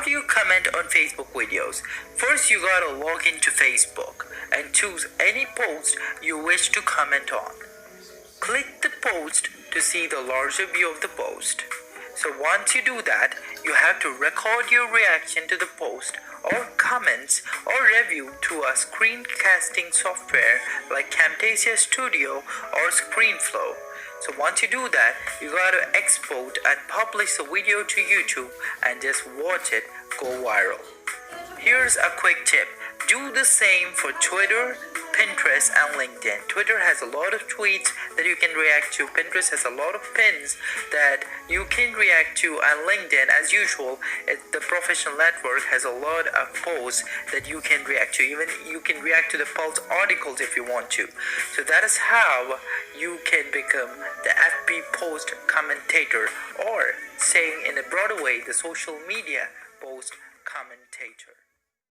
do you comment on Facebook videos? First, you gotta log into Facebook and choose any post you wish to comment on. Click the post to see the larger view of the post. So once you do that, you have to record your reaction to the post or comments or review through a screencasting software like Camtasia Studio or ScreenFlow. So once you do that, you gotta export and publish the video to YouTube and just watch it go viral. Here's a quick tip. Do the same for Twitter, Pinterest, and LinkedIn. Twitter has a lot of tweets that you can react to. Pinterest has a lot of pins that you can react to. And LinkedIn, as usual, the professional network has a lot of posts that you can react to. Even you can react to the Pulse articles if you want to. So that is how you can become the FB post commentator, or saying in a broader way, the social media post commentator.